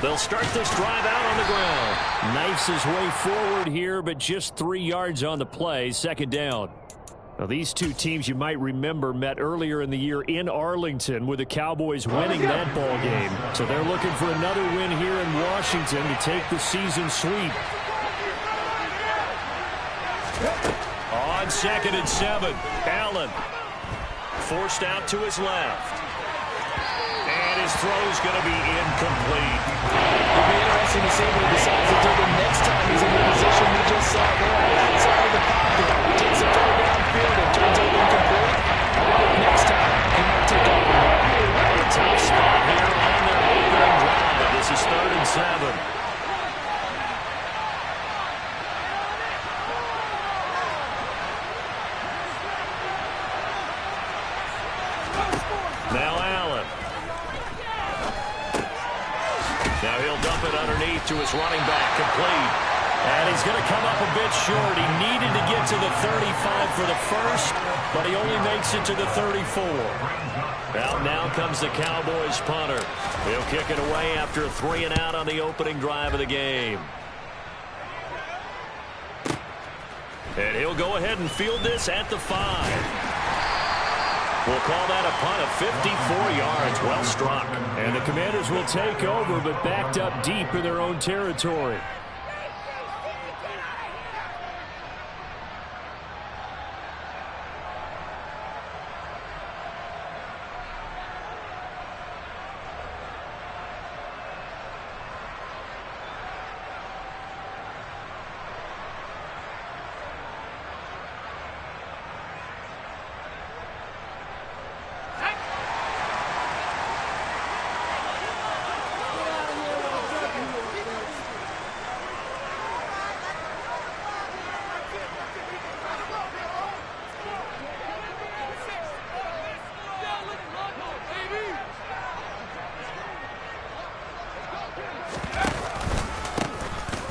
They'll start this drive out on the ground. Knifes his way forward here, but just 3 yards on the play. Second down. Now, these two teams you might remember met earlier in the year in Arlington with the Cowboys winning that ball game. So they're looking for another win here in Washington to take the season sweep. On 2nd and 7, Allen forced out to his left. And his throw's going to be incomplete. It'll be interesting to see what he decides to do the next time he's in the position we just saw there. Outside of the pocket, takes a throw downfield and turns it incomplete. Next time, he might take off. A tough spot here on their opening drive. This is 3rd and 7. Now Allen. Now he'll dump it underneath to his running back, complete. And he's going to come up a bit short. He needed to get to the 35 for the first, but he only makes it to the 34. Now comes the Cowboys punter. He'll kick it away after a 3 and out on the opening drive of the game. And he'll go ahead and field this at the 5. We'll call that a punt of 54 yards. Well struck. And the Commanders will take over, but backed up deep in their own territory.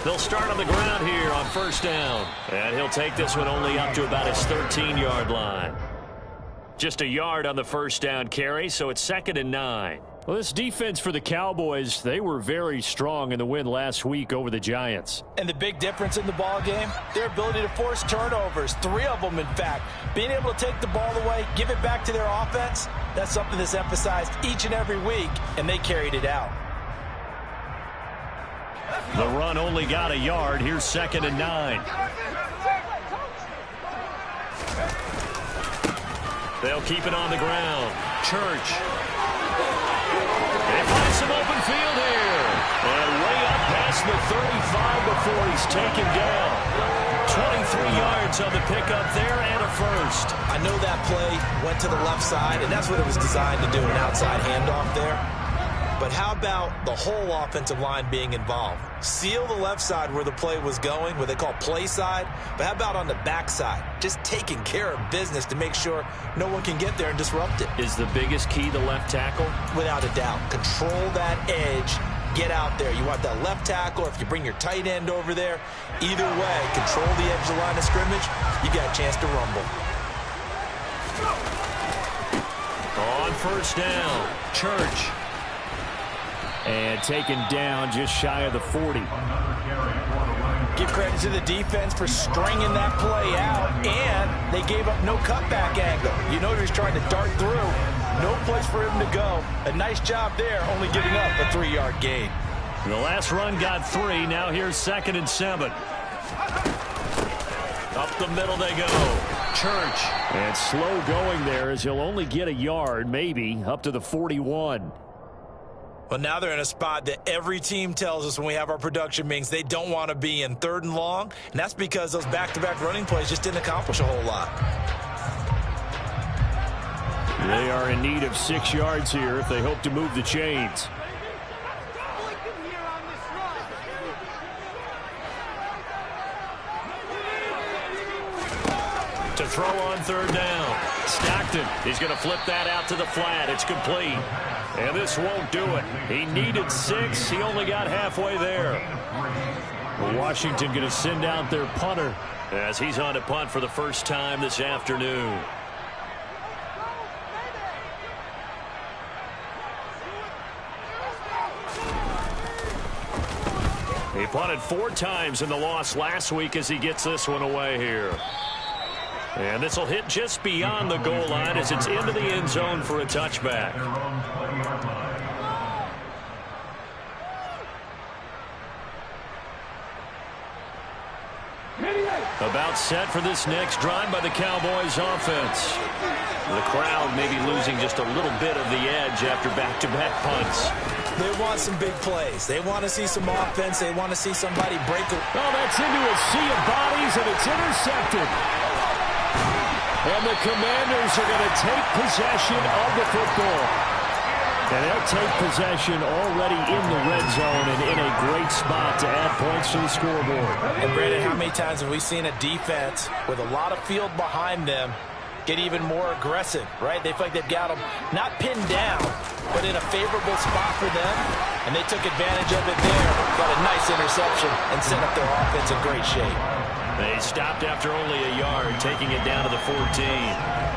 They'll start on the ground here on 1st down. And he'll take this one only up to about his 13-yard line. Just a yard on the 1st down carry, so it's 2nd and 9. Well, this defense for the Cowboys, they were very strong in the win last week over the Giants. And the big difference in the ball game, their ability to force turnovers, 3 of them, in fact. Being able to take the ball away, give it back to their offense, that's something that's emphasized each and every week, and they carried it out. The run only got a yard. Here's 2nd and 9. They'll keep it on the ground. Church. They find some open field here. And way up past the 35 before he's taken down. 23 yards on the pickup there and a first. I know that play went to the left side, and that's what it was designed to do, an outside handoff there. But how about the whole offensive line being involved? Seal the left side where the play was going, what they call play side. But how about on the back side? Just taking care of business to make sure no one can get there and disrupt it. Is the biggest key the left tackle? Without a doubt. Control that edge. Get out there. You want that left tackle, or if you bring your tight end over there, either way, control the edge of the line of scrimmage, you got a chance to rumble. On 1st down, Church. And taken down just shy of the 40. Give credit to the defense for stringing that play out, and they gave up no cutback angle. You know he was trying to dart through. No place for him to go. A nice job there, only giving up a 3-yard gain. The last run got 3. Now here's 2nd and 7. Up the middle they go. Church. And slow going there as he'll only get a yard, maybe, up to the 41. Well, now they're in a spot that every team tells us when we have our production meetings they don't want to be in, 3rd and long. And that's because those back-to-back running plays just didn't accomplish a whole lot. They are in need of 6 yards here if they hope to move the chains. To throw on 3rd down. Stockton, he's going to flip that out to the flat. It's complete. And this won't do it. He needed 6. He only got halfway there. Washington going to send out their punter as he's on to punt for the first time this He punted 4 times in the loss last week as he gets this one away here. And this will hit just beyond the goal line as it's into the end zone for a touchback. About set for this next drive by the Cowboys offense. The crowd may be losing just a little bit of the edge after back-to-back punts. They want some big plays. They want to see some offense. They want to see somebody break it. Oh, that's into a sea of bodies, and it's intercepted. And the Commanders are going to take possession of the football. And they'll take possession already in the red zone and in a great spot to add points to the scoreboard. And Brandon, how many times have we seen a defense with a lot of field behind them get even more aggressive, right? They feel like they've got them not pinned down, but in a favorable spot for them, and they took advantage of it there. Got a nice interception and set up their offense in great shape. They stopped after only a yard, taking it down to the 14.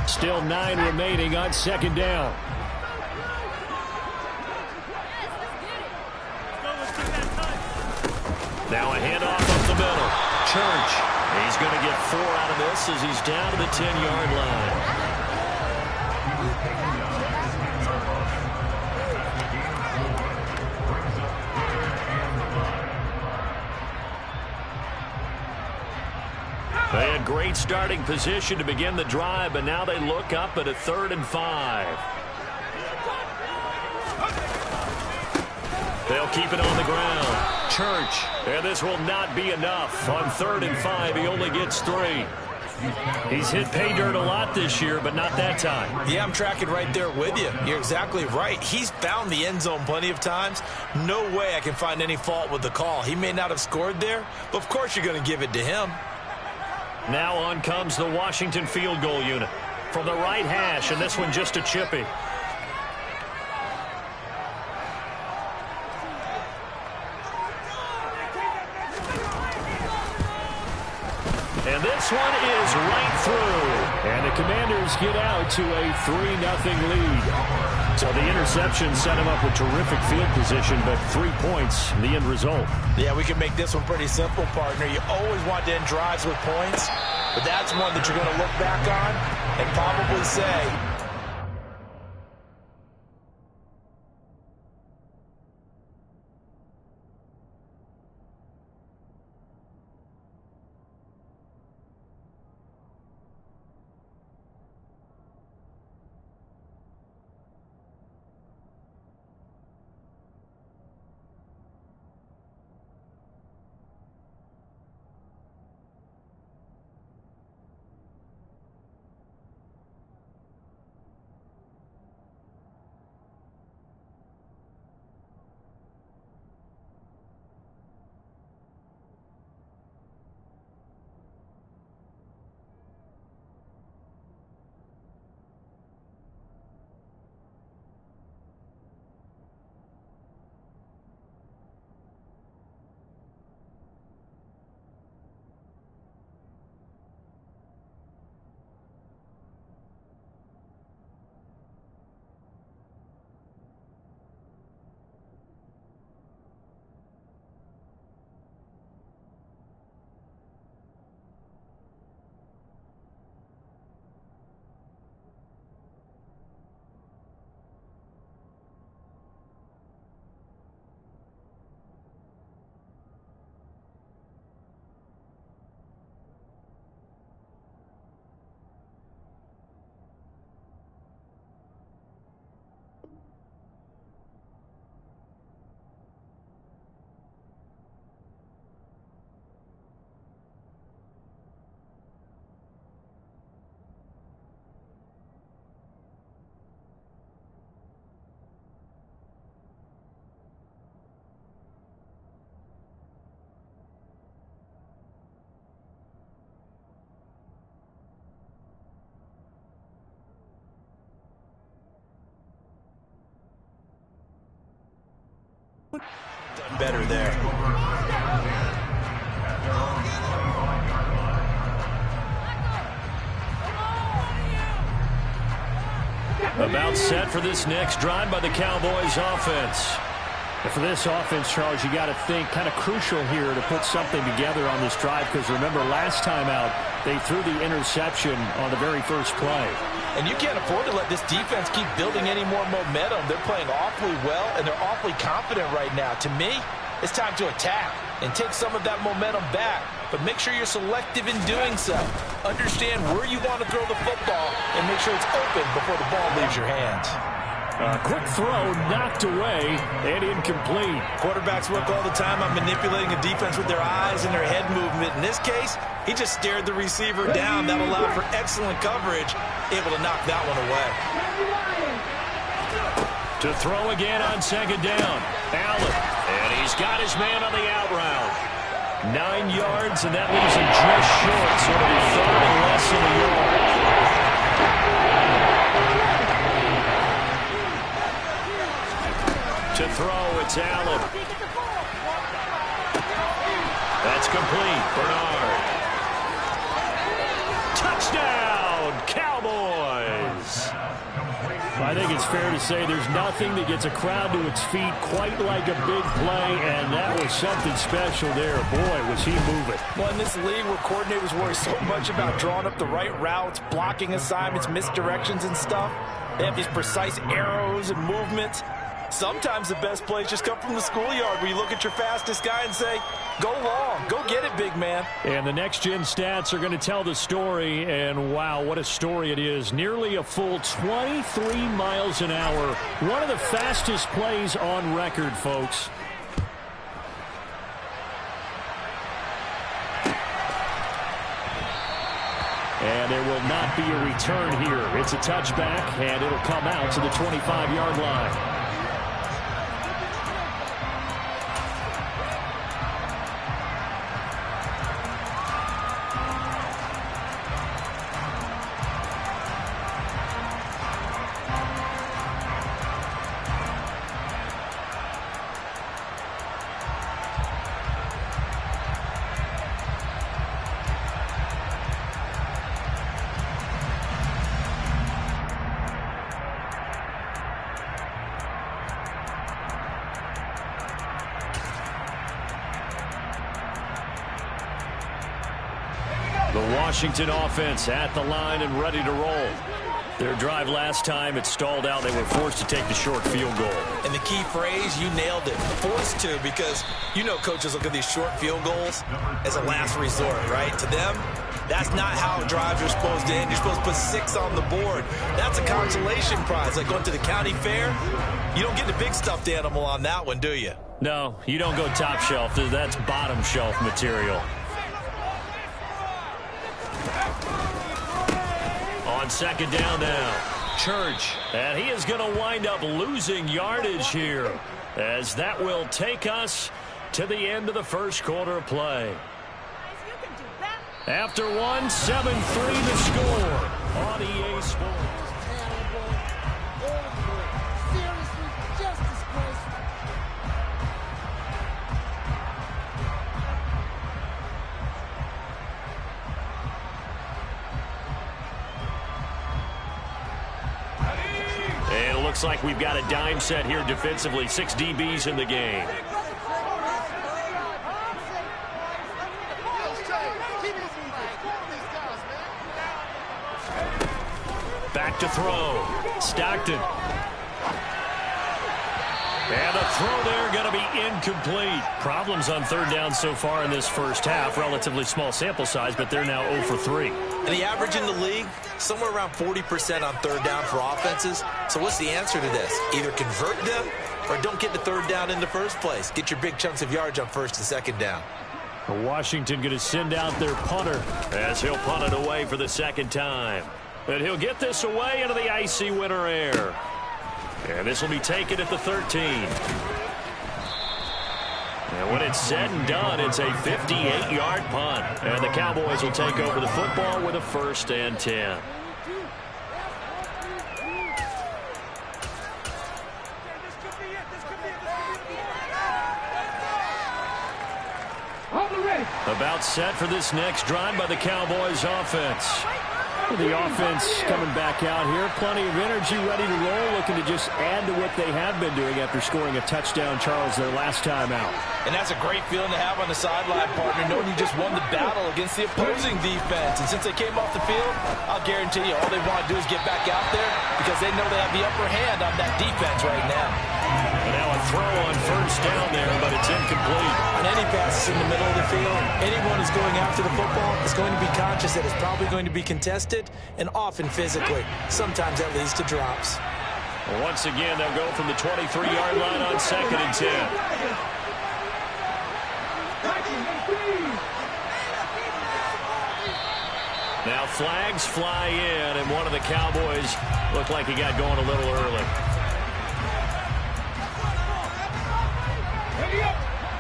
Still 9 remaining on second down. Now a handoff up the middle. Church. He's going to get 4 out of this as he's down to the 10-yard line. They had great starting position to begin the drive, but now they look up at a 3rd and 5. They'll keep it on the ground. Church. And this will not be enough. On 3rd and 5, he only gets 3. He's hit pay dirt a lot this year, but not that time. Yeah, I'm tracking right there with you. You're exactly right. He's found the end zone plenty of times. No way I can find any fault with the call. He may not have scored there, but of course you're going to give it to him. Now on comes the Washington field goal unit. From the right hash, and this one just a chippy. And this one is right through. And the Commanders get out to a 3-0 lead. So the interception set him up with terrific field position, but 3 points, the end result. Yeah, we can make this one pretty simple, partner. You always want to end drives with points, but that's one that you're going to look back on and probably say, done better there. About set for this next drive by the Cowboys offense. And for this offense, Charles, you got to think kind of crucial here to put something together on this drive, because remember last time out they threw the interception on the very first play. And you can't afford to let this defense keep building any more momentum. They're playing awfully well, and they're awfully confident right now. To me, it's time to attack and take some of that momentum back. But make sure you're selective in doing so. Understand where you want to throw the football and make sure it's open before the ball leaves your hands. Quick throw knocked away and incomplete. Quarterbacks work all the time on manipulating a defense with their eyes and their head movement. In this case, he just stared the receiver down. That allowed for excellent coverage, able to knock that one away. To throw again on second down. Allen, and he's got his man on the out route. 9 yards, and that leaves him just short, so it'll be third and less than a yard. To throw, it's Allen. That's complete. Bernard. Touchdown, Cowboys. I think it's fair to say there's nothing that gets a crowd to its feet quite like a big play, and that was something special there. Boy, was he moving. Well, in this league where coordinators worry so much about drawing up the right routes, blocking assignments, misdirections and stuff, they have these precise arrows and movements. Sometimes the best plays just come from the schoolyard where you look at your fastest guy and say, go long, go get it, big man. And the next-gen stats are going to tell the story, and wow, what a story it is. Nearly a full 23 miles an hour. One of the fastest plays on record, folks. And there will not be a return here. It's a touchback, and it'll come out to the 25-yard line. The Washington offense at the line and ready to roll. Their drive last time, it stalled out. They were forced to take the short field goal. And the key phrase, you nailed it. Forced to, because you know coaches look at these short field goals as a last resort, right? To them, that's not how drives are supposed to end. You're supposed to put 6 on the board. That's a consolation prize. Like going to the county fair, you don't get the big stuffed animal on that one, do you? No, you don't go top shelf. That's bottom shelf material. On second down now, Church, and he is going to wind up losing yardage here, as that will take us to the end of the first quarter of play. After one, 7-3 the score on EA Sports. And it looks like we've got a dime set here defensively. 6 DBs in the game. Back to throw. Stockton. And the throw there going to be incomplete. Problems on third down so far in this first half. Relatively small sample size, but they're now 0 for 3. And the average in the league, somewhere around 40% on third down for offenses. So what's the answer to this? Either convert them or don't get the third down in the first place. Get your big chunks of yards on first and second down. Washington going to send out their punter as he'll punt it away for the second time. And he'll get this away into the icy winter air. And this will be taken at the 13. And when it's said and done, it's a 58-yard punt. And the Cowboys will take over the football with a 1st and 10. About set for this next drive by the Cowboys offense. The offense coming back out here. Plenty of energy, ready to roll, looking to just add to what they have been doing after scoring a touchdown, Charles, their last time out. And that's a great feeling to have on the sideline, partner, knowing you just won the battle against the opposing defense. And since they came off the field, I'll guarantee you all they want to do is get back out there because they know they have the upper hand on that defense right now. And now a throw on first down there, but it's incomplete. On any passes in the middle of the field, anyone who's going after the football is going to be conscious that it's probably going to be contested and often physically. Sometimes that leads to drops. Well, once again, they'll go from the 23-yard line on 2nd and 10. Now flags fly in, and one of the Cowboys looked like he got going a little early.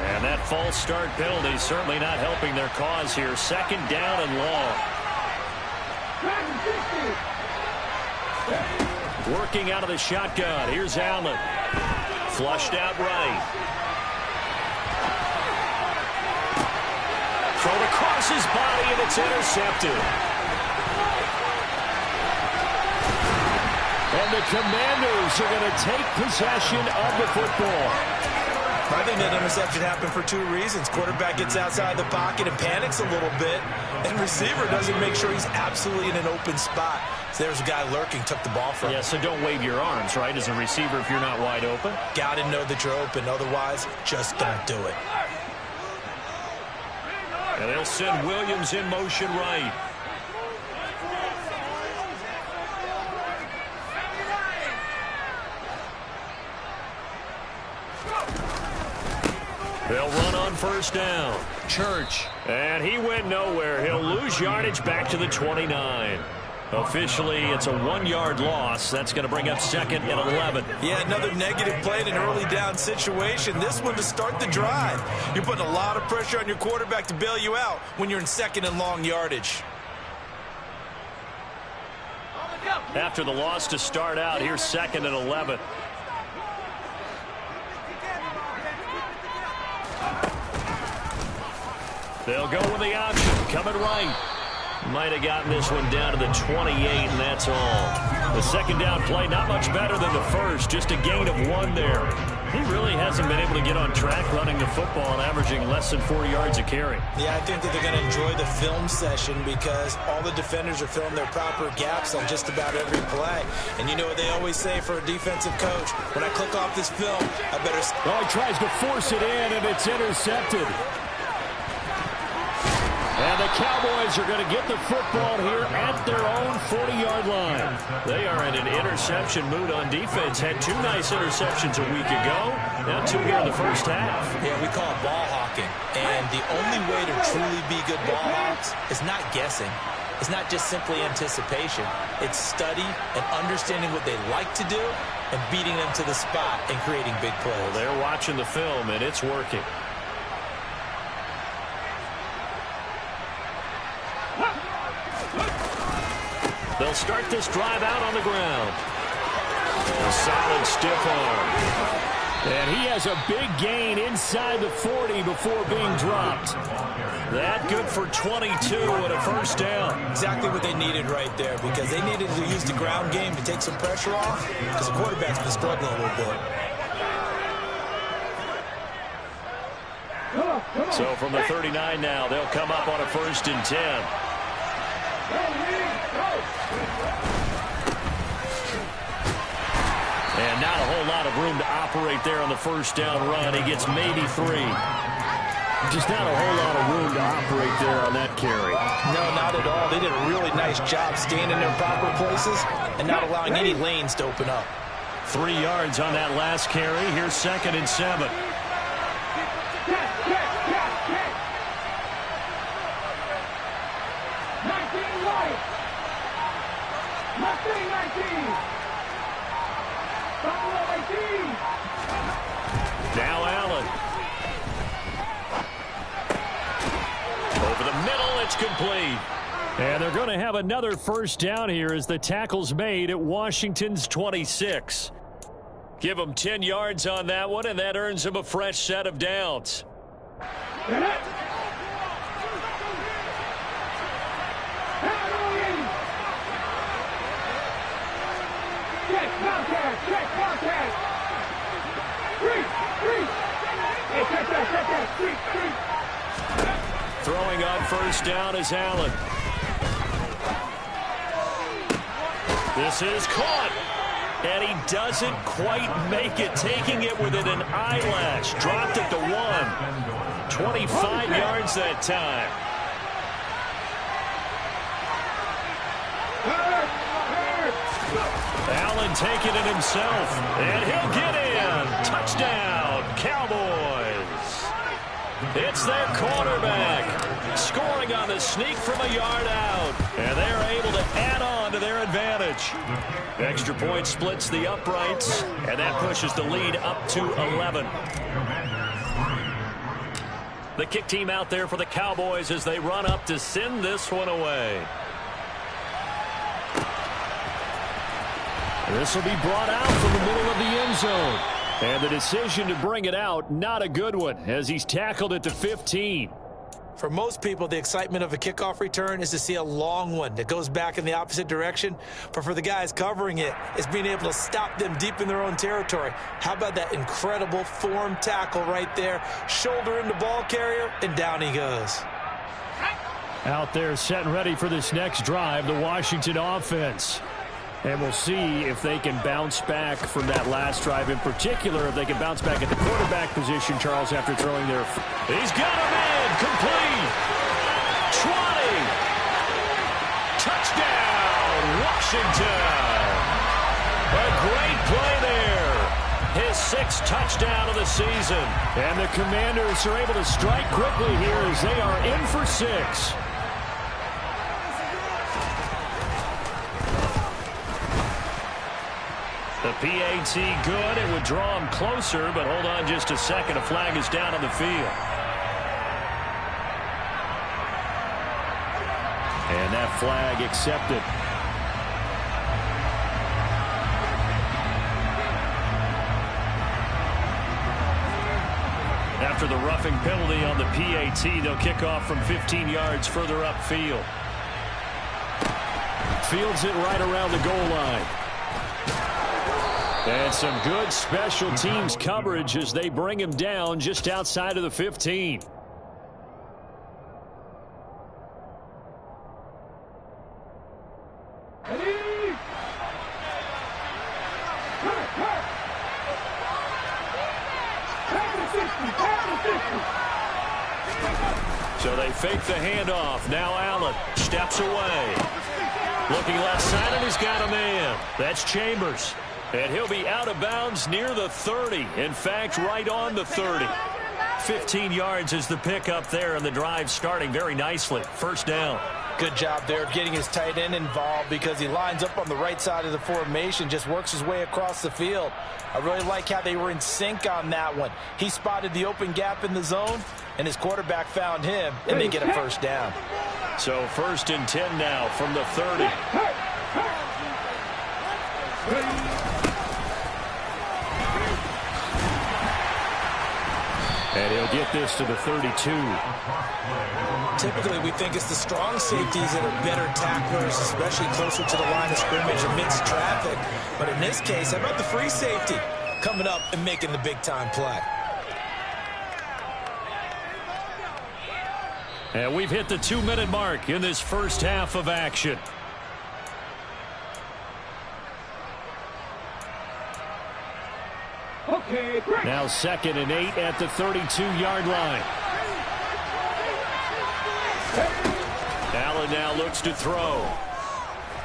And that false start penalty certainly not helping their cause here. 2nd down and long. Working out of the shotgun. Here's Allen. Flushed out right. Thrown across his body, and it's intercepted. And the Commanders are going to take possession of the football. I think that interception happened for two reasons. Quarterback gets outside the pocket and panics a little bit, and receiver doesn't make sure he's absolutely in an open spot. So there's a guy lurking, took the ball from him. Yeah, so don't wave your arms, right, as a receiver if you're not wide open. Got to know that you're open. Otherwise, just don't do it. And they'll send Williams in motion right. They'll run on first down. Church. And he went nowhere. He'll lose yardage back to the 29. Officially, it's a 1-yard loss. That's going to bring up 2nd and 11. Yeah, another negative play in an early down situation. This one to start the drive. You're putting a lot of pressure on your quarterback to bail you out when you're in 2nd and long yardage. After the loss to start out, here's 2nd and 11. They'll go with the option. Coming right. Might have gotten this one down to the 28, and that's all. The 2nd down play, not much better than the first. Just a gain of 1 there. He really hasn't been able to get on track running the football and averaging less than 4 yards a carry. Yeah, I think that they're going to enjoy the film session because all the defenders are filling their proper gaps on just about every play. And you know what they always say for a defensive coach? When I click off this film, I better... Oh, he tries to force it in, and it's intercepted. And the Cowboys are going to get the football here at their own 40-yard line. They are in an interception mood on defense. Had 2 nice interceptions a week ago. Now 2 here in the first half. Yeah, we call it ball hawking. And the only way to truly be good ball hawks is not guessing. It's not just simply anticipation. It's study and understanding what they like to do and beating them to the spot and creating big plays. Well, they're watching the film, and it's working. They'll start this drive out on the ground. A solid stiff arm. And he has a big gain inside the 40 before being dropped. That good for 22 and a first down. Exactly what they needed right there because they needed to use the ground game to take some pressure off because the quarterback's been struggling a little bit. So from the 39 now, they'll come up on a 1st and 10. And not a whole lot of room to operate there on the first down run. He gets maybe 3. Just not a whole lot of room to operate there on that carry. No, not at all. They did a really nice job staying in their proper places and not allowing any lanes to open up. 3 yards on that last carry. Here's 2nd and 7. Now Allen. Over the middle, it's complete. And they're going to have another first down here as the tackle's made at Washington's 26. Give them 10 yards on that one, and that earns them a fresh set of downs. Throwing on first down is Allen. This is caught. And he doesn't quite make it, taking it within an eyelash. Dropped it to 1. 25 yards that time. Allen taking it himself. And he'll get in. Touchdown, Cowboys. It's their quarterback scoring on the sneak from a yard out. And they're able to add on to their advantage. Extra point splits the uprights, and that pushes the lead up to 11. The kick team out there for the Cowboys as they run up to send this one away. This will be brought out from the middle of the end zone. And the decision to bring it out, not a good one, as he's tackled it to 15. For most people, the excitement of a kickoff return is to see a long one that goes back in the opposite direction. But for the guys covering it, it's being able to stop them deep in their own territory. How about that incredible form tackle right there? Shoulder into ball carrier, and down he goes. Out there set and ready for this next drive, the Washington offense. And we'll see if they can bounce back from that last drive. In particular, if they can bounce back at the quarterback position, Charles, after throwing their... He's got him in! Complete! 20! Touchdown! Washington! A great play there. His 6th touchdown of the season. And the Commanders are able to strike quickly here as they are in for 6. The PAT good. It would draw him closer, but hold on just a second. A flag is down on the field. And that flag accepted. After the roughing penalty on the PAT, they'll kick off from 15 yards further upfield. Fields it right around the goal line. And some good special teams coverage as they bring him down just outside of the 15. So they fake the handoff. Now Allen steps away. Looking left side, and he's got a man. That's Chambers. And he'll be out of bounds near the 30. In fact, right on the 30. 15 yards is the pickup there, and the drive starting very nicely. First down. Good job there of getting his tight end involved because he lines up on the right side of the formation, just works his way across the field. I really like how they were in sync on that one. He spotted the open gap in the zone, and his quarterback found him, and they get a first down. So 1st and 10 now from the 30. And he'll get this to the 32. Typically, we think it's the strong safeties that are better tacklers, especially closer to the line of scrimmage amidst traffic. But in this case, how about the free safety coming up and making the big-time play? And we've hit the 2-minute mark in this first half of action. Okay, great. Now 2nd and 8 at the 32-yard line. Allen now looks to throw.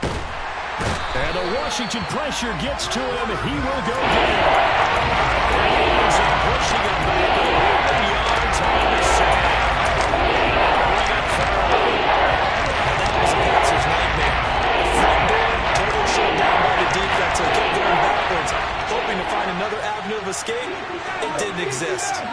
And the Washington pressure gets to him. He will go down. And he ends up pushing him back 11 yards on the side. Bring up Farrell. And that was a passer's nightmare. Front door, total shutdown by the defense. They kept going backwards, hoping to find another avenue of escape. It didn't exist.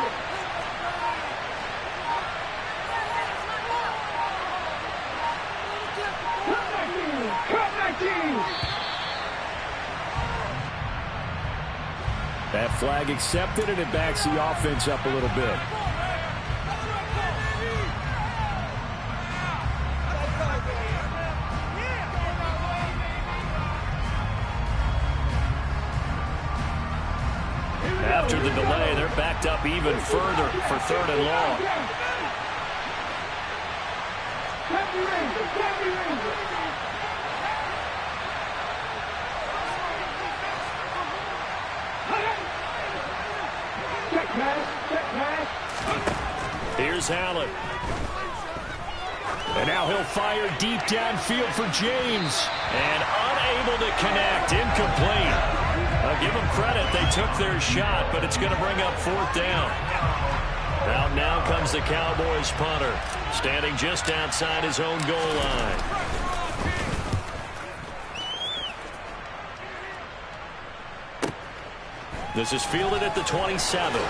That flag accepted, and it backs the offense up a little bit. after the delay. They're backed up even further for 3rd and long. Here's Allen. And now he'll fire deep downfield for James. And unable to connect. Incomplete. I'll give them credit. They took their shot, but it's going to bring up 4th down. Out now comes the Cowboys punter, standing just outside his own goal line. This is fielded at the 27.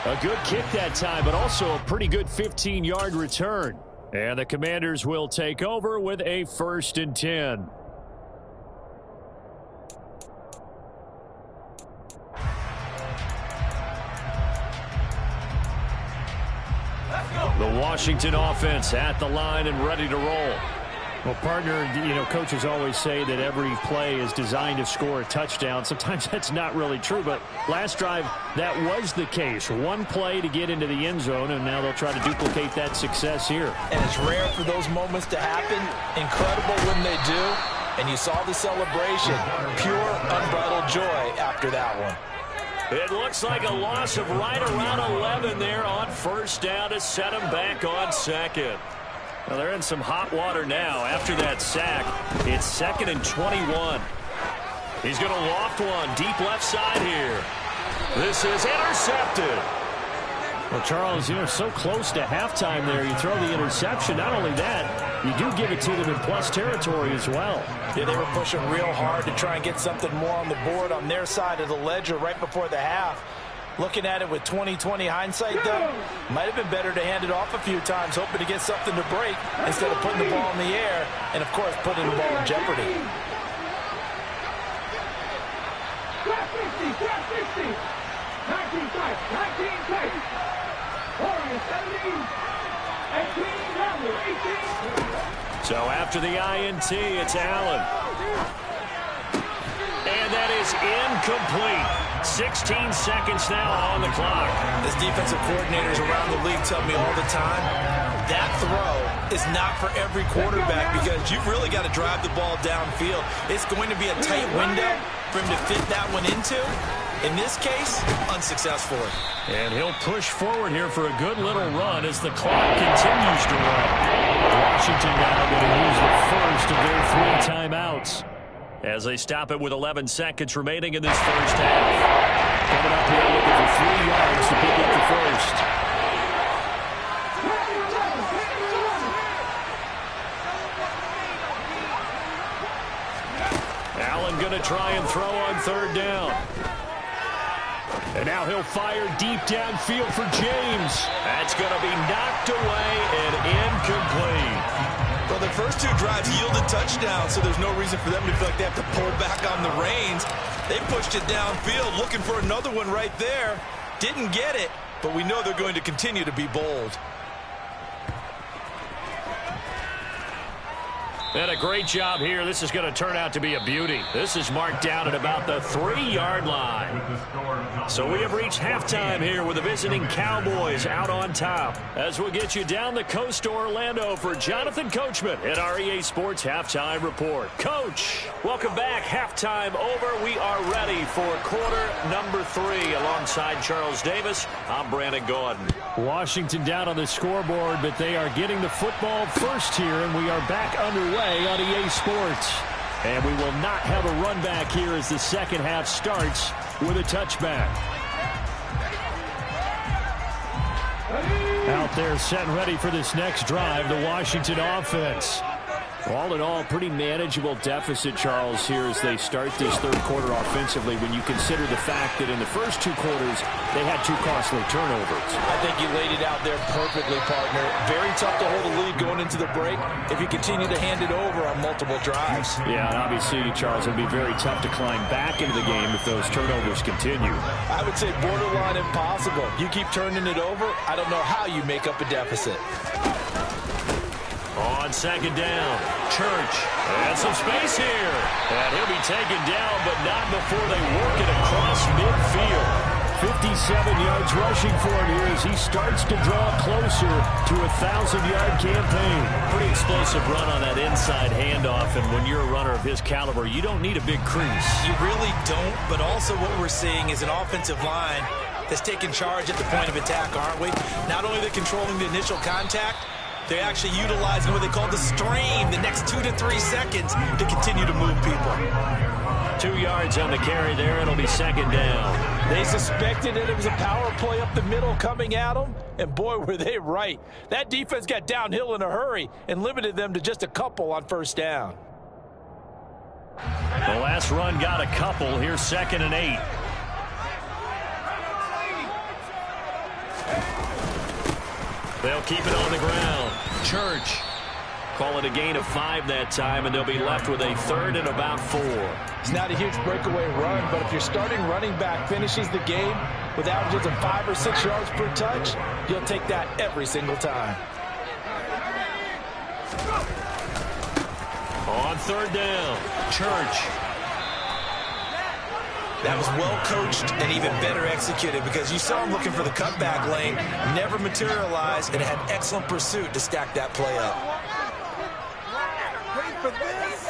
A good kick that time, but also a pretty good 15-yard return. And the Commanders will take over with a 1st and 10. The Washington offense at the line and ready to roll. Well, partner, coaches always say that every play is designed to score a touchdown. Sometimes that's not really true, but last drive, that was the case. One play to get into the end zone, and now they'll try to duplicate that success here. And it's rare for those moments to happen. Incredible when they do. And you saw the celebration. Pure, unbridled joy after that one. It looks like a loss of right around 11 there on 1st down to set them back on 2nd. Well, they're in some hot water now after that sack. It's 2nd and 21. He's going to loft one deep left side here. This is intercepted. Well, Charles, so close to halftime there. You throw the interception. Not only that, you do give it to them in plus territory as well. Yeah, they were pushing real hard to try and get something more on the board on their side of the ledger right before the half. Looking at it with 20/20 hindsight, though, might have been better to hand it off a few times, hoping to get something to break instead of putting the ball in the air and, of course, putting the ball in jeopardy. So after the INT, it's Allen. And that is incomplete. 16 seconds now on the clock. As defensive coordinators around the league tell me all the time, that throw is not for every quarterback because you've really got to drive the ball downfield. It's going to be a tight window for him to fit that one into. In this case, unsuccessfully. And he'll push forward here for a good little run as the clock continues to run. Washington now going to use the first of their 3 timeouts as they stop it with 11 seconds remaining in this first half. Coming up here looking for 3 yards to pick up the first. Allen going to try and throw on 3rd down. And now he'll fire deep downfield for James. That's going to be knocked away and incomplete. Well, the first 2 drives yielded touchdowns, so there's no reason for them to feel like they have to pull back on the reins. They pushed it downfield, looking for another one right there. Didn't get it, but we know they're going to continue to be bold. And a great job here. This is going to turn out to be a beauty. This is marked down at about the 3-yard line. So we have reached halftime here with the visiting Cowboys out on top. As we'll get you down the coast to Orlando for Jonathan Coachman at our EA Sports Halftime Report. Coach, welcome back. Halftime over. We are ready for quarter number 3. Alongside Charles Davis, I'm Brandon Gaudin. Washington down on the scoreboard, but they are getting the football first here, and we are back underway on EA Sports. And we will not have a run back here as the second half starts with a touchback. Out there set and ready for this next drive, the Washington offense. All in all, pretty manageable deficit, Charles, here as they start this third quarter offensively when you consider the fact that in the first 2 quarters, they had 2 costly turnovers. I think you laid it out there perfectly, partner. Very tough to hold a lead going into the break if you continue to hand it over on multiple drives. Yeah, and obviously, Charles, it would be very tough to climb back into the game if those turnovers continue. I would say borderline impossible. You keep turning it over, I don't know how you make up a deficit. On on second down. Church. And some space here. And he'll be taken down, but not before they work it across midfield. 57 yards rushing for him here as he starts to draw closer to a 1,000-yard campaign. Pretty explosive run on that inside handoff, and when you're a runner of his caliber, you don't need a big crease. You really don't, but also what we're seeing is an offensive line that's taking charge at the point of attack, aren't we? Not only are they controlling the initial contact, they're actually utilizing what they call the stream, the next 2 to 3 seconds, to continue to move people. 2 yards on the carry there. It'll be second down. They suspected that it was a power play up the middle coming at them, and boy, were they right. That defense got downhill in a hurry and limited them to just a couple on first down. The last run got a couple. Here's 2nd and 8. They'll keep it on the ground. Church. Call it a gain of 5 that time, and they'll be left with a 3rd and about 4. It's not a huge breakaway run, but if your starting running back finishes the game with averages of 5 or 6 yards per touch, you'll take that every single time. On 3rd down, Church. That was well coached and even better executed because you saw him looking for the cutback lane, never materialized, and had excellent pursuit to stack that play up. Wait for this.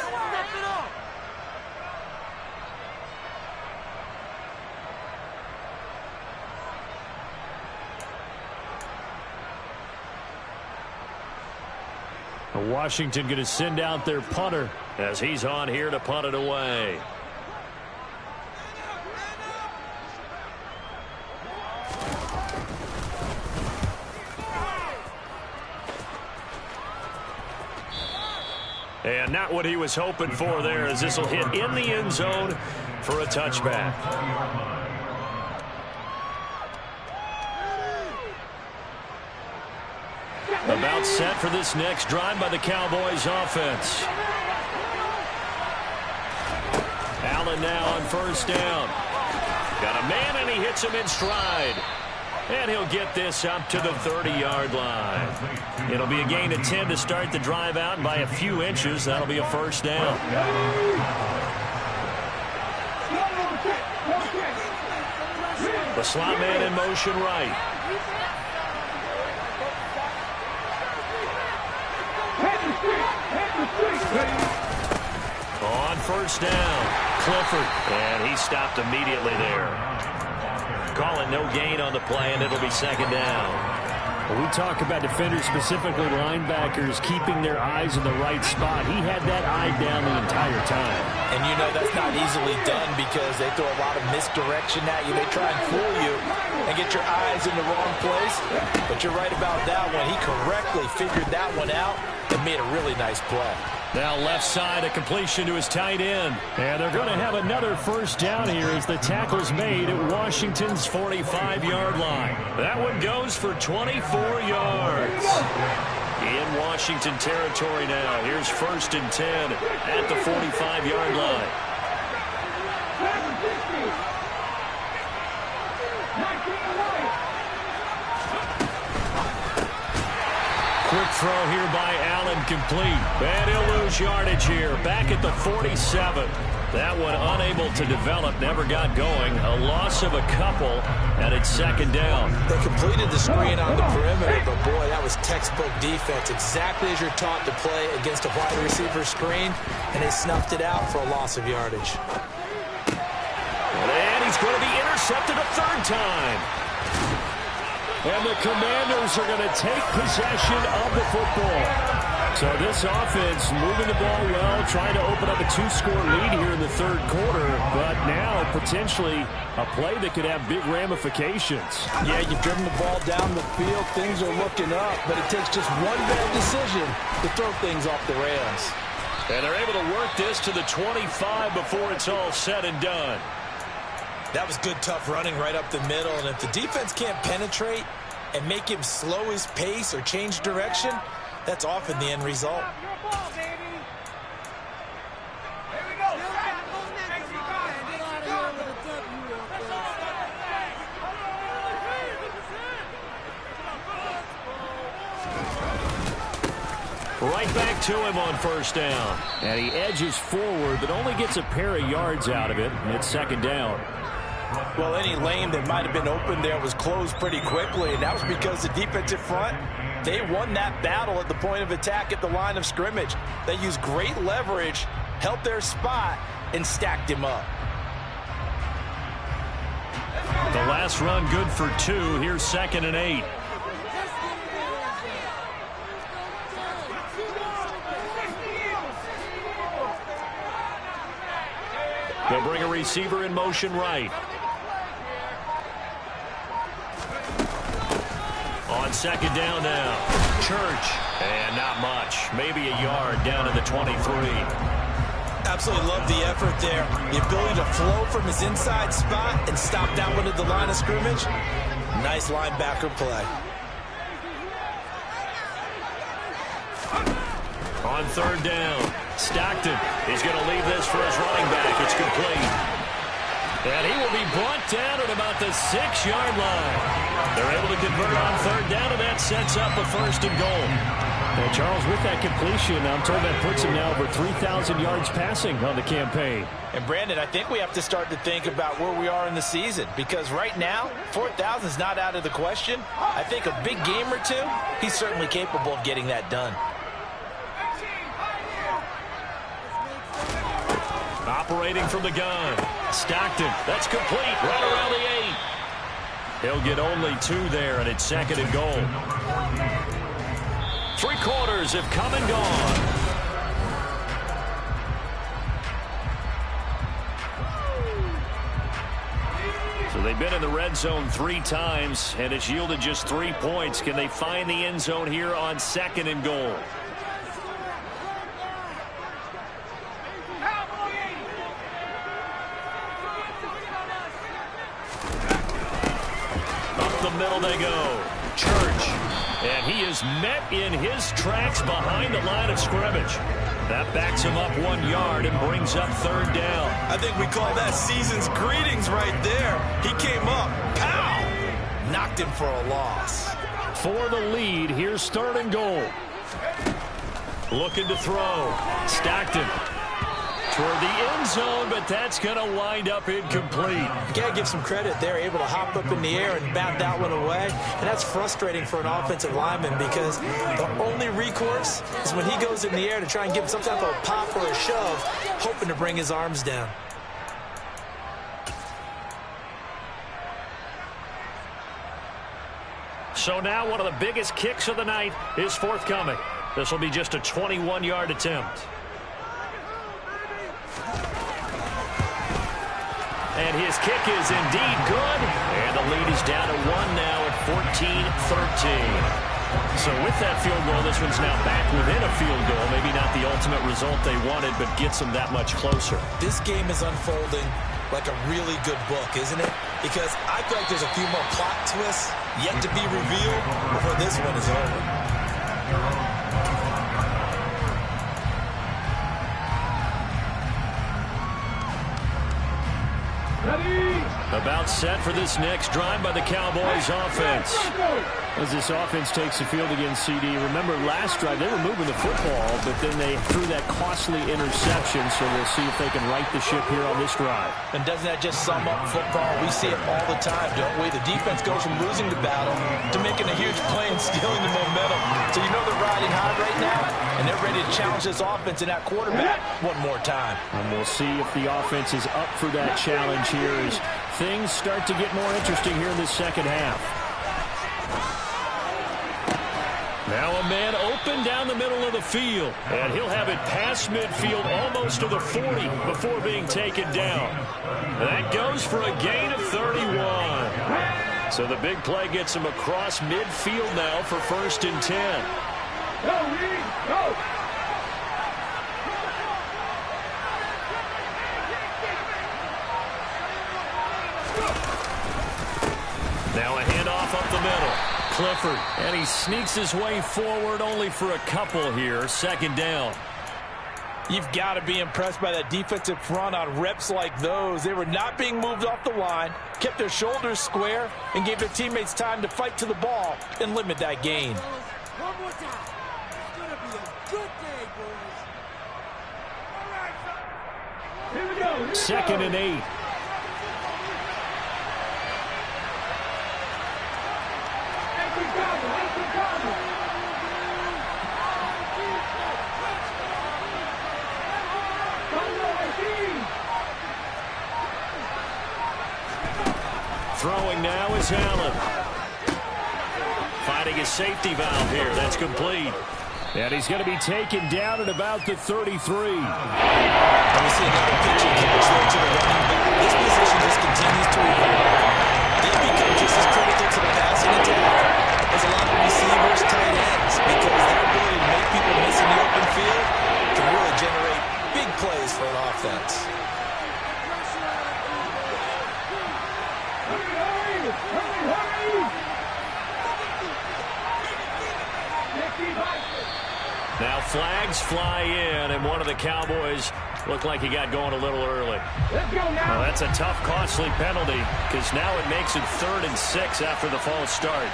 Washington going to send out their punter as he's on here to punt it away. And not what he was hoping for there, as this will hit in the end zone for a touchback. About set for this next drive by the Cowboys offense. Allen now on first down. Got a man, and he hits him in stride. And he'll get this up to the 30-yard line. It'll be a gain of 10 to start the drive out, and by a few inches, that'll be a first down. The slot man in motion right. On first down, Clifford, and he stopped immediately there. Calling no gain on the play, and it'll be second down. When we talk about defenders, specifically linebackers, keeping their eyes in the right spot, he had that eye down the entire time. And you know that's not easily done because they throw a lot of misdirection at you. They try and fool you and get your eyes in the wrong place. But you're right about that one. He correctly figured that one out and made a really nice play. Now left side, a completion to his tight end. And they're going to have another first down here as the tackle's made at Washington's 45-yard line. That one goes for 24 yards. In Washington territory now. Here's 1st and 10 at the 45-yard line. Quick throw here by Allen, complete. And he'll lose yardage here. Back at the 47. That one unable to develop, never got going. A loss of a couple, and it's second down. They completed the screen on the perimeter, but boy, that was textbook defense. Exactly as you're taught to play against a wide receiver screen, and they snuffed it out for a loss of yardage. And he's going to be intercepted a 3rd time. And the Commanders are going to take possession of the football. So this offense moving the ball well, trying to open up a 2-score lead here in the 3rd quarter, but now potentially a play that could have big ramifications. Yeah, you've driven the ball down the field. Things are looking up, but it takes just one bad decision to throw things off the rails. And they're able to work this to the 25 before it's all said and done. That was good, tough running right up the middle, and if the defense can't penetrate and make him slow his pace or change direction, that's often the end result. Right back to him on first down. And he edges forward, but only gets a pair of yards out of it. And it's second down. Well, any lane that might have been open there was closed pretty quickly, and that was because the defensive front, they won that battle at the point of attack at the line of scrimmage. They used great leverage, held their spot, and stacked him up. The last run good for 2. Here's 2nd and 8. They'll bring a receiver in motion right. On second down now. Church. And not much. Maybe a yard down to the 23. Absolutely love the effort there. The ability to flow from his inside spot and stop that one at the line of scrimmage. Nice linebacker play. On third down, Stockton is going to leave this for his running back. It's complete. And he will be brought down at about the 6-yard line. They're able to convert on third down, and that sets up a 1st and goal. And Charles, with that completion, I'm told that puts him now over 3,000 yards passing on the campaign. And Brandon, I think we have to start to think about where we are in the season, because right now, 4,000 is not out of the question. I think a big game or two, he's certainly capable of getting that done. Operating from the gun. Stockton, that's complete, right around the 8. He'll get only 2 there, and it's 2nd and goal. 3 quarters have come and gone. So they've been in the red zone 3 times, and it's yielded just 3 points. Can they find the end zone here on 2nd and goal? Middle they go. Church. And he is met in his tracks behind the line of scrimmage. That backs him up 1 yard and brings up third down. I think we call that season's greetings right there. He came up. Pow! Knocked him for a loss. For the lead, here's 3rd and goal. Looking to throw. Stockton. Toward the end zone, but that's going to wind up incomplete. You got to give some credit. They're able to hop up in the air and bat that one away. And that's frustrating for an offensive lineman because the only recourse is when he goes in the air to try and give some type of a pop or a shove, hoping to bring his arms down. So now one of the biggest kicks of the night is forthcoming. This will be just a 21-yard attempt. And his kick is indeed good. And the lead is down to 1 now at 14-13. So with that field goal, this one's now back within a field goal. Maybe not the ultimate result they wanted, but gets them that much closer. This game is unfolding like a really good book, isn't it? Because I feel like there's a few more plot twists yet to be revealed before this one is over. About set for this next drive by the Cowboys offense. As this offense takes the field against CD, remember last drive they were moving the football, but then they threw that costly interception, so we'll see if they can right the ship here on this drive. And doesn't that just sum up football? We see it all the time, don't we? The defense goes from losing the battle to making a huge play and stealing the momentum. So you know they're riding high right now, and they're ready to challenge this offense and that quarterback one more time. And we'll see if the offense is up for that challenge here as things start to get more interesting here in the second half. Now a man open down the middle of the field. And he'll have it past midfield almost to the 40 before being taken down. That goes for a gain of 31. So the big play gets him across midfield now for 1st and 10. Go! Now a handoff up the middle. Clifford, and he sneaks his way forward only for a couple here. 2nd down. You've got to be impressed by that defensive front on reps like those. They were not being moved off the line, kept their shoulders square, and gave their teammates time to fight to the ball and limit that gain. One more time. It's going to be a Second and 8. Throwing now is Allen. Finding his safety valve here. That's complete. And he's going to be taken down at about the 33. We see another pitching catch there to the running back. This position just continues to evolve. They become just as critical to the passing attack as a lot of receivers, tight ends, because their ability to make people miss in the open field can really generate big plays for an offense. Now flags fly in, and one of the Cowboys looked like he got going a little early. Well, that's a tough, costly penalty, because now it makes it 3rd and 6 after the false start.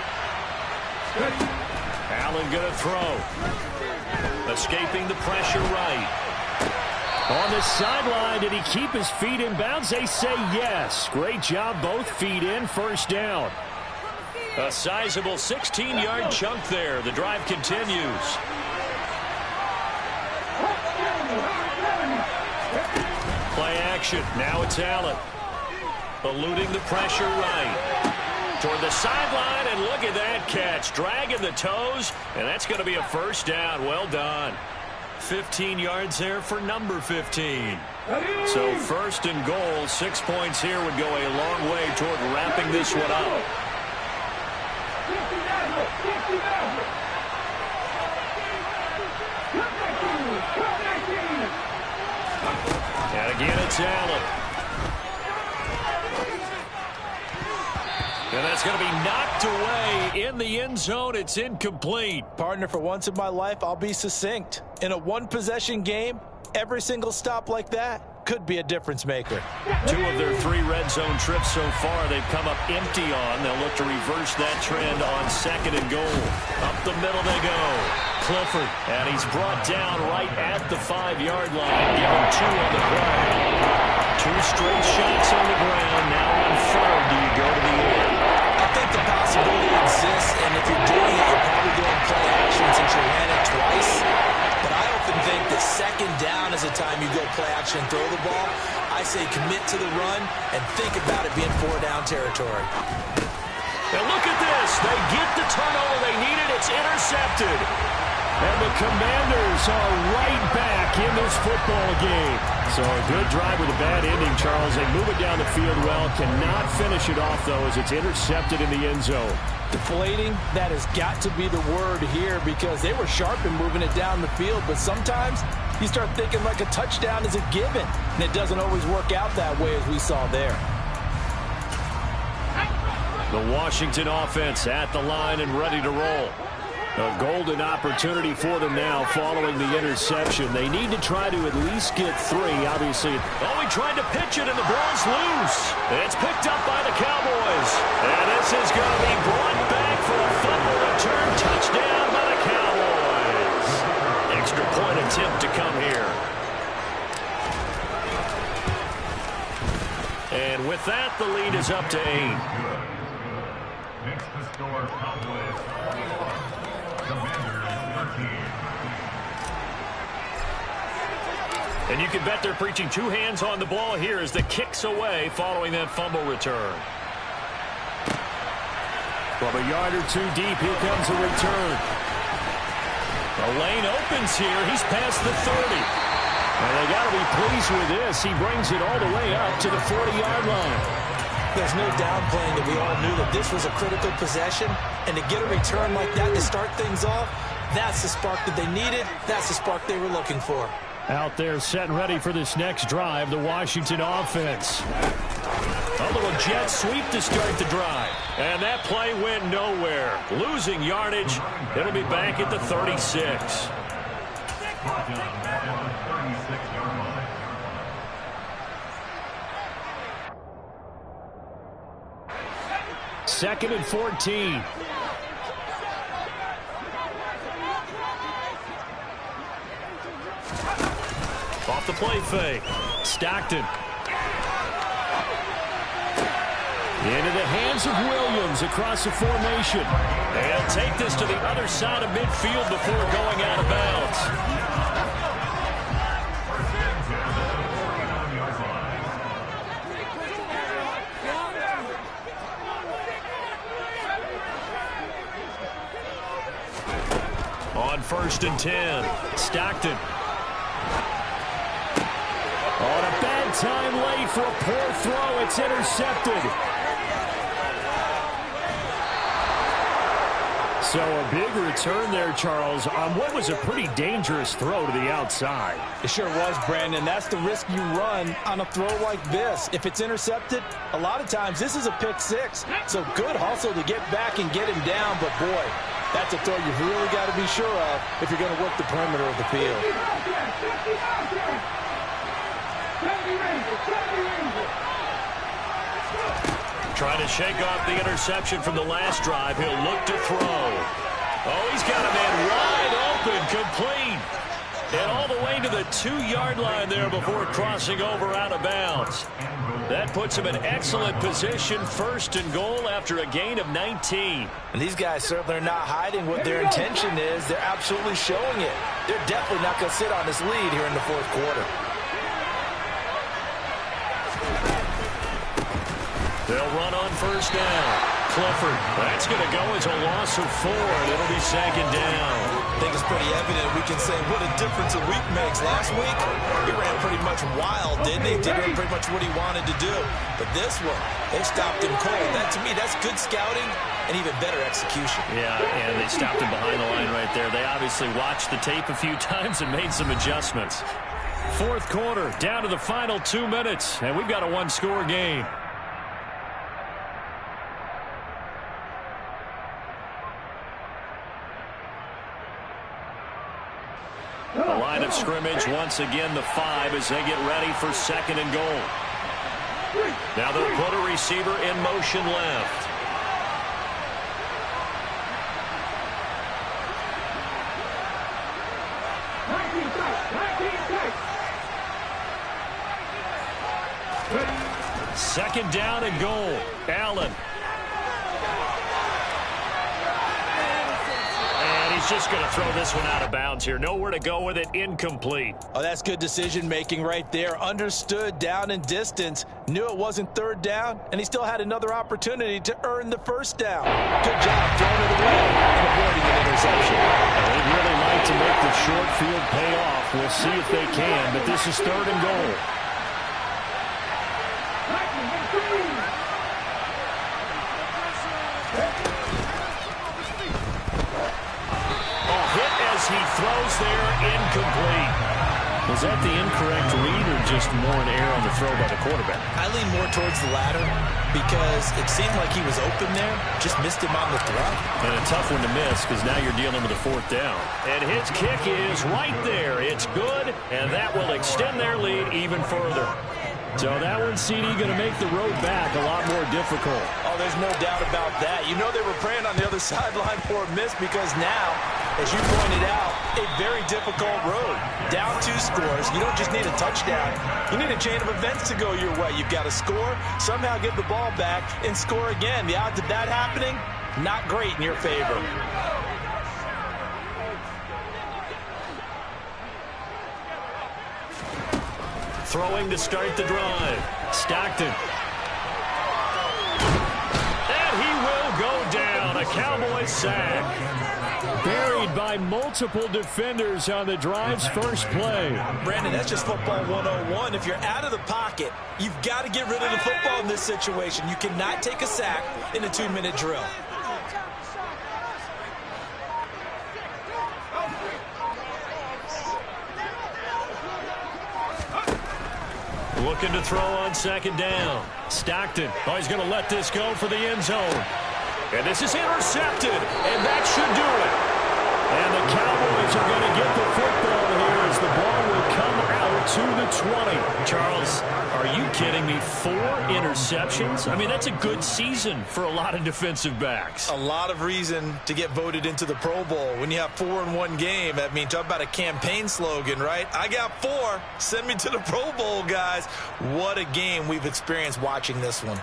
Allen going to throw. Escaping the pressure right. On the sideline, did he keep his feet in bounds? They say yes. Great job, both feet in, first down. A sizable 16-yard chunk there. The drive continues. Play action. Now it's Allen. Eluding the pressure right. Toward the sideline, and look at that catch. Dragging the toes, and that's going to be a first down. Well done. 15 yards there for number 15. So first and goal, 6 points here would go a long way toward wrapping this one up. And again, it's Allen. And that's going to be knocked away in the end zone. It's incomplete. Partner, for once in my life, I'll be succinct. In a one-possession game, every single stop like that could be a difference maker. 2 of their 3 red zone trips so far, they've come up empty on. They'll look to reverse that trend on 2nd and goal. Up the middle they go. Clifford, and he's brought down right at the 5-yard line. Give him 2 on the play. 2 straight shots on the ground. Now on 3rd, do you go to the air? I think the possibility exists, and if you're doing it, you're probably doing play action since you ran it twice. But I often think that 2nd down is the time you go play action and throw the ball. I say commit to the run and think about it being 4-down territory. And look at this. They get the turnover they needed. It's intercepted. And the Commanders are right back in this football game. So a good drive with a bad ending, Charles. They move it down the field well. Cannot finish it off, though, as it's intercepted in the end zone. Deflating, that has got to be the word here, because they were sharp in moving it down the field. But sometimes you start thinking like a touchdown is a given, and it doesn't always work out that way as we saw there. The Washington offense at the line and ready to roll. A golden opportunity for them now following the interception. They need to try to at least get 3. Obviously, he tried to pitch it and the ball's loose. It's picked up by the Cowboys. And this is going to be brought back for a fumble return touchdown by the Cowboys. Extra point attempt to come here. And with that, the lead is up to 8. Next to score, Cowboys. Commanders 13. And you can bet they're preaching 2 hands on the ball here as the kick's away following that fumble return. From a yard or 2 deep, here comes a return. The lane opens here. He's past the 30. And they got to be pleased with this. He brings it all the way up to the 40-yard line. There's no downplaying that we all knew that this was a critical possession, and to get a return like that to start things off, that's the spark that they needed. That's the spark they were looking for. Out there set and ready for this next drive, the Washington offense. A little jet sweep to start the drive. And that play went nowhere. Losing yardage. It'll be back at the 36. Second and 14. Off the play fake. Stockton. Into the hands of Williams across the formation. They'll take this to the other side of midfield before going out of bounds. On 1st and 10, Stockton. On a bad time late for a poor throw. It's intercepted. So a big return there, Charles, on what was a pretty dangerous throw to the outside. It sure was, Brandon. That's the risk you run on a throw like this. If it's intercepted, a lot of times this is a pick six. So good hustle to get back and get him down. But, boy, that's a throw you've really got to be sure of if you're going to work the perimeter of the field. Trying to shake off the interception from the last drive. He'll look to throw. Oh, he's got a man wide open, complete. And all the way to the 2-yard line there before crossing over out of bounds. That puts him in excellent position, 1st and goal after a gain of 19. And these guys certainly are not hiding what their intention is. They're absolutely showing it. They're definitely not going to sit on this lead here in the 4th quarter. They'll run on 1st down. Clifford, that's going to go as a loss of 4, and it'll be 2nd down. I think it's pretty evident we can say what a difference a week makes. Last week, he ran pretty much wild, didn't he? Did pretty much what he wanted to do. But this one, they stopped him cold. That, to me, that's good scouting and even better execution. Yeah, and they stopped him behind the line right there. They obviously watched the tape a few times and made some adjustments. 4th quarter, down to the final 2 minutes, and we've got a 1-score game. The line of scrimmage, once again, the 5 as they get ready for 2nd and goal. Now they'll put a receiver in motion left. Second down and goal. Allen. He's just going to throw this one out of bounds here. Nowhere to go with it. Incomplete. Oh, that's good decision-making right there. Understood down and distance. Knew it wasn't 3rd down, and he still had another opportunity to earn the 1st down. Good job throwing it away and avoiding an interception. They'd really like to make the short field pay off. We'll see if they can, but this is 3rd and goal. He throws there, incomplete. Was that the incorrect read or just more an error on the throw by the quarterback? I lean more towards the latter because it seemed like he was open there, just missed him on the throw. And a tough one to miss because now you're dealing with a 4th down. And his kick is right there. It's good, and that will extend their lead even further. So that one, CD, going to make the road back a lot more difficult. Oh, there's no doubt about that. You know they were praying on the other sideline for a miss because now, as you pointed out, a very difficult road. Down 2 scores. You don't just need a touchdown. You need a chain of events to go your way. You've got to score, somehow get the ball back, and score again. The odds of that happening, not great in your favor. Throwing to start the drive. Stockton. And he will go down. A Cowboys sack. Buried by multiple defenders on the drive's first play. Brandon, that's just football 101. If you're out of the pocket, you've got to get rid of the football in this situation. You cannot take a sack in a 2-minute drill. Looking to throw on 2nd down. Stockton. Oh, he's going to let this go for the end zone. And this is intercepted. And that should do it. And the Cowboys are going to get the football here as the ball will come out to the 20. Charles, are you kidding me? 4 interceptions? I mean, that's a good season for a lot of defensive backs. A lot of reason to get voted into the Pro Bowl. When you have 4 in one game, I mean, talk about a campaign slogan, right? I got 4. Send me to the Pro Bowl, guys. What a game we've experienced watching this one.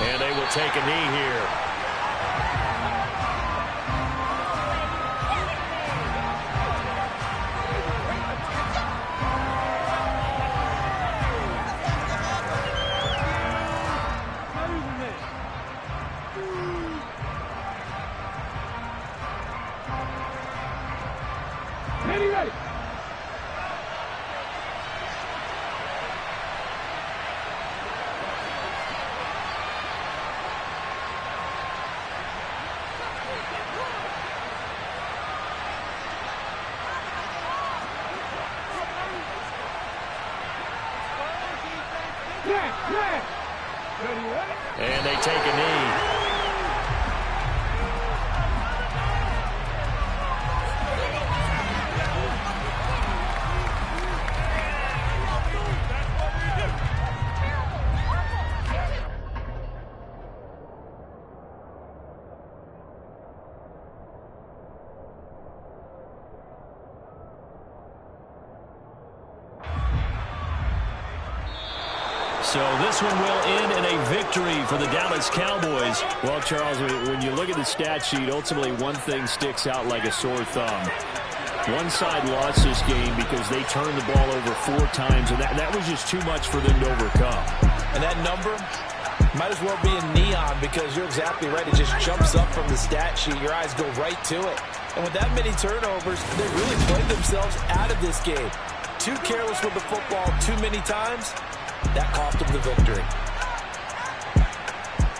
And they will take a knee here. Ready. And they take a knee. So this one will end in a victory for the Dallas Cowboys. Well, Charles, when you look at the stat sheet, ultimately one thing sticks out like a sore thumb. One side lost this game because they turned the ball over 4 times, and that was just too much for them to overcome. And that number might as well be in neon because you're exactly right. It just jumps up from the stat sheet. Your eyes go right to it. And with that many turnovers, they really played themselves out of this game. Too careless with the football too many times. That cost them the victory.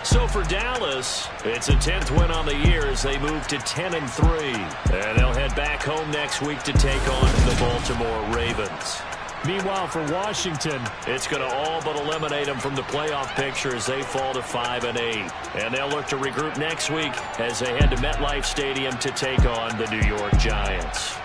So for Dallas, it's a 10th win on the year as they move to 10-3. And they'll head back home next week to take on the Baltimore Ravens. Meanwhile, for Washington, it's going to all but eliminate them from the playoff picture as they fall to 5-8. And they'll look to regroup next week as they head to MetLife Stadium to take on the New York Giants.